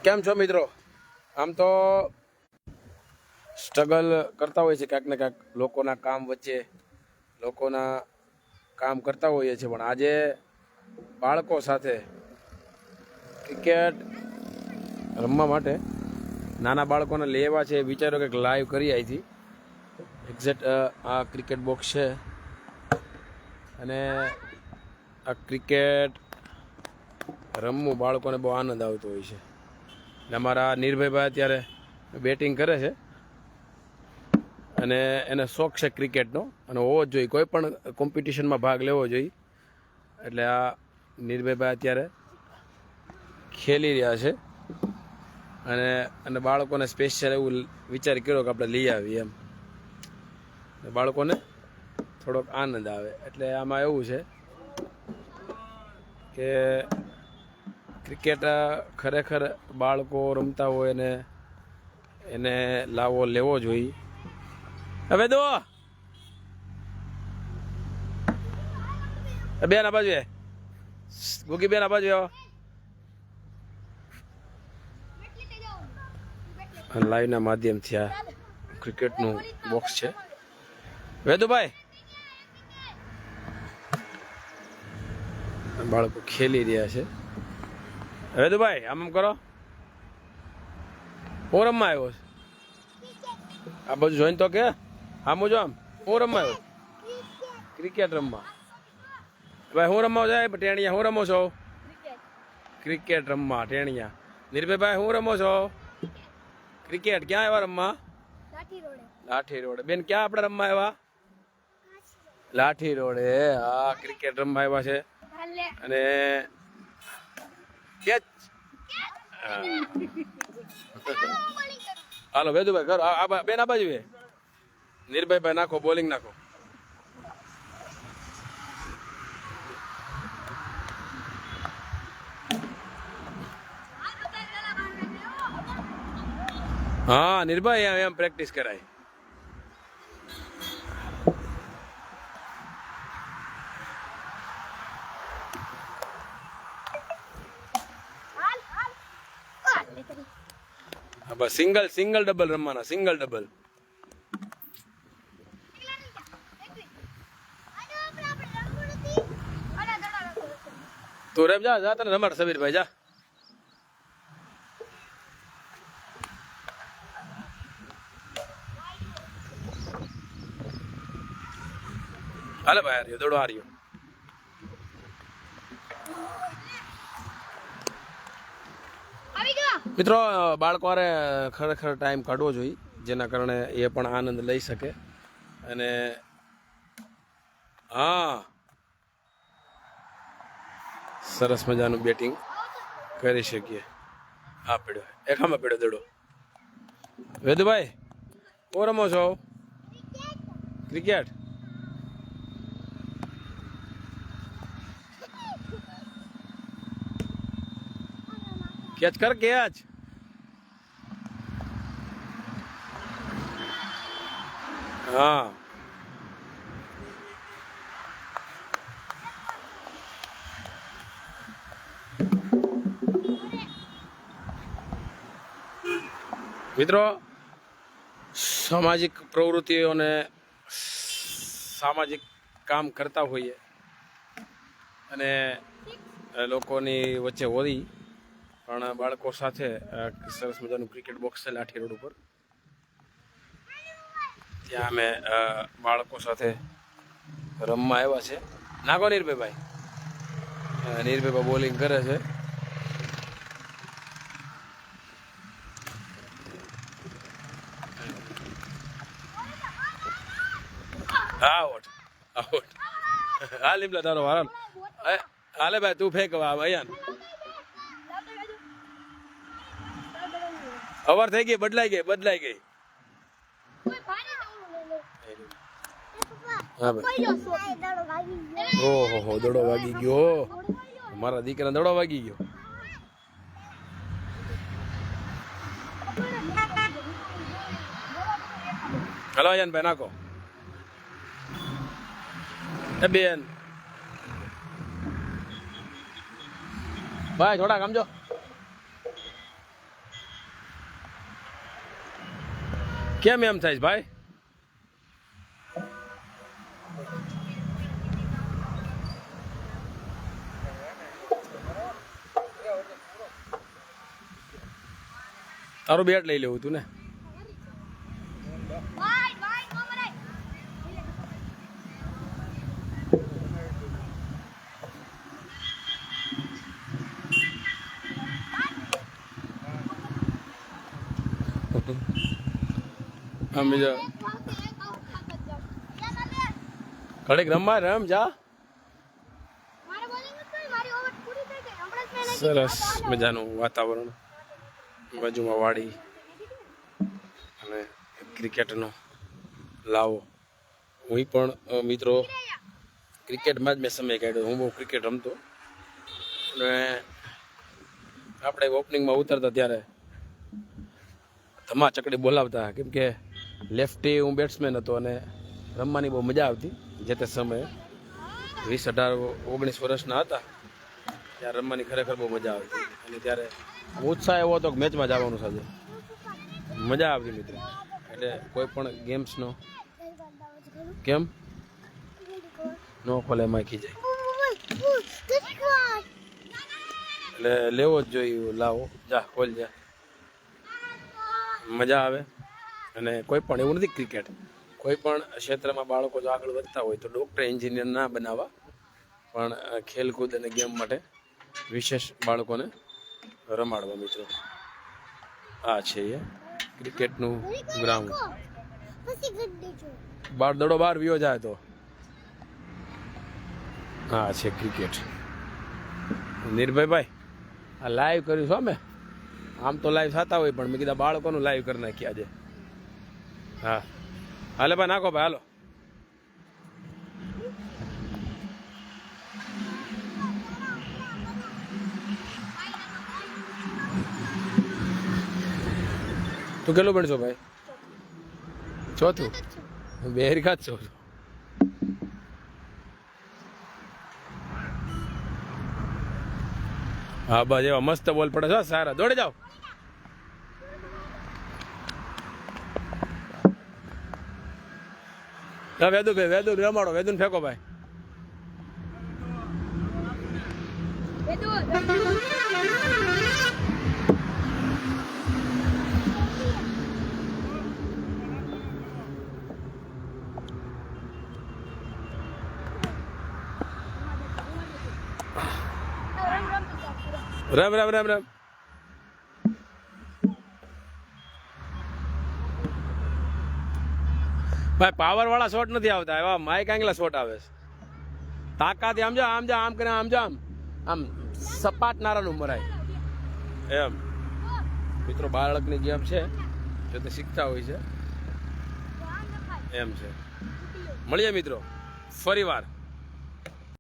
કેમ છો મિત્રો? આમ તો સ્ટ્રગલ કરતા હોય છે ક્યાંક ને ક્યાંક લોકોના કામ વચ્ચે, લોકોના કામ કરતા હોઈએ છીએ, પણ આજે બાળકો સાથે ક્રિકેટ રમવા માટે નાના બાળકોને લેવા છે. વિચારો કે લાઈવ કરી અહીંથી એક્ઝેક્ટ આ ક્રિકેટ બોક્સ છે અને આ ક્રિકેટ રમવું બાળકોને બહુ આનંદ આવતો હોય છે. અને અમારા નિર્ભયભાઈ અત્યારે બેટિંગ કરે છે અને એને શોખ છે ક્રિકેટનો અને હોવો જ જોઈએ, કોઈ પણ કોમ્પિટિશનમાં ભાગ લેવો જોઈએ. એટલે આ નિર્ભયભાઈ અત્યારે ખેલી રહ્યા છે અને બાળકોને સ્પેશિયલ એવું વિચાર કર્યો કે આપણે લઈ આવીએ એમ, બાળકોને થોડોક આનંદ આવે. એટલે આમાં એવું છે કે ક્રિકેટ ખરેખર બાળકો રમતા હોય ને એને લાવો લેવો જોઈએ. હવે દો બેન આ બાજુ, ગુગી બેન આ બાજુ લાઈવના માધ્યમથી આ ક્રિકેટનું બોક્સ છે. વેદુભાઈ, બાળકો ખેલી રહ્યા છે. વેદુભાઈ આમ કરો, હું રમવા આવ્યો છું. આ બધું જોઈને તો કે આમ જો આમ હું રમવા આવ્યો ક્રિકેટ રમવા. ભાઈ હું રમવા જાય ટેણિયા, હું રમો છો ક્રિકેટ રમવા ટેણિયા. નિર્ભયભાઈ હું રમો છો ક્રિકેટ. ક્યાં આવ્યા રમવા? લાઠી રોડે. બેન ક્યાં આપણે રમવા આવ્યા? લાઠી રોડે. હા ક્રિકેટ રમવા આવ્યા છે અને કેચ. હાલો વેદુભાઈ કરો, બેન આ બાજુ નિર્ભયભાઈ નાખો, બોલિંગ નાખો. હા નિર્ભય એમ પ્રેક્ટિસ કરાય. બસ સિંગલ ડબલ રમવાના, સિંગલ ડબલ. તું રેમ જા તને રમાડ સબીરભાઈ જા. હાલે ભાઈ હાર્યો, દોડો હાર્યો. મિત્રો બાળકો ખરેખર ટાઈમ કાઢવો જોઈએ, જેના કારણે એ પણ આનંદ લઈ શકે. અને હા સરસ મજાનું બેટિંગ કરી શકીએ. હા પડ્યો, એકામાં પડ્યો દડો. વેદુભાઈ હું રમો છો ક્રિકેટ? કેચ કર કેચ. હા મિત્રો સામાજિક પ્રવૃત્તિઓને સામાજિક કામ કરતા હોઈએ અને લોકોની વચ્ચે હોઈ, પણ બાળકો સાથે સરસ મજાનું ક્રિકેટ બોક્સ છે લાઠી રોડ ઉપર. ત્યાં અમે બાળકો સાથે રમવા આવ્યા છે. નાખો નિર્ભયભાઈ. નિર્ભયભાઈ બોલિંગ કરે છે. Out out. હા લીમલા તારો વારો. હાલે ભાઈ તું ફેંક અહીંયા. ઓવર થઈ ગઈ, બદલાઈ ગઈ. હા ભાઈ. ઓહો દડો વાગી ગયો, મારા દીકરા દડો વાગી ગયો. હલો અયાન ભાઈ નાખો. એ બેન ભાઈ થોડાક સમજો. કેમ એમ થાય છે ભાઈ? તારું બેટ લઈ લેવું તું ને. આમ બીજા ઘડીક રમવા રમ જા. સરસ મજાનું વાતાવરણ, બાજુમાં વાડી અને ક્રિકેટનો લાવો. હું પણ મિત્રો ક્રિકેટમાં જ મેં સમય કાઢ્યો. હું બહુ ક્રિકેટ રમતો અને આપણે ઓપનિંગમાં ઉતરતા ત્યારે ધમાચકડી બોલાવતા, કેમ કે લેફ્ટી હું બેટ્સમેન હતો અને રમવાની બહુ મજા આવતી. જે તે સમયે 20, 18, 19 વર્ષના હતા ત્યારે રમવાની ખરેખર બહુ મજા આવતી. અને ત્યારે ઉત્સાહ એવો હતો કે મેચમાં જવાનું સાથે મજા આવતી મિત્રો. એટલે કોઈ પણ ગેમ્સનો કેમ નો ખોલે માખી જાય, એટલે લેવો જ જોઈએ. લાવો જા ખોલ જા, મજા આવે. અને કોઈ પણ એવું નથી, ક્રિકેટ કોઈ પણ ક્ષેત્રમાં બાળકો જો આગળ વધતા હોય તો ડૉક્ટર, એન્જિનિયર ના બનાવવા, પણ ખેલકૂદ અને ગેમ માટે વિશેષ બાળકોને રમાડવા. મિત્રો આ છે એ ક્રિકેટનું ગ્રાઉન્ડ. બાર દડો બહાર વ્યો જાય તો હા છે ક્રિકેટ. નિર્ભયભાઈ આ લાઈવ કર્યું છો અમે. આમ તો લાઈવ થતા હોય પણ મેં કીધા બાળકોનું લાઈવ કરી નાખી આજે. હા હાલે ભાઈ, નાખો ભાઈ, હાલો. તું કેટલું ભણશો ભાઈ? ચોથું? બેહરીકા જ છો. હા બસ એવા મસ્ત બોલ પડે છે. સારા દોડે જાઓ. હા વેદુ ભાઈ, વેદુ રમાડો, વેદુ ફેંકો ભાઈ. રમ રમ રમ રમ. ભાઈ પાવર વાળા શોટ નથી આવતા, એવા માઇક આંગલા શોટ આવે છે. તાકાત આમ જા, આમ જા, આમ કરે, આમ જા, આમ સપાટ નારાનું મરાય એમ. મિત્રો બાળકની ગેમ છે, જો તે શીખતા હોય છે એમ છે. મળીએ મિત્રો ફરી વાર.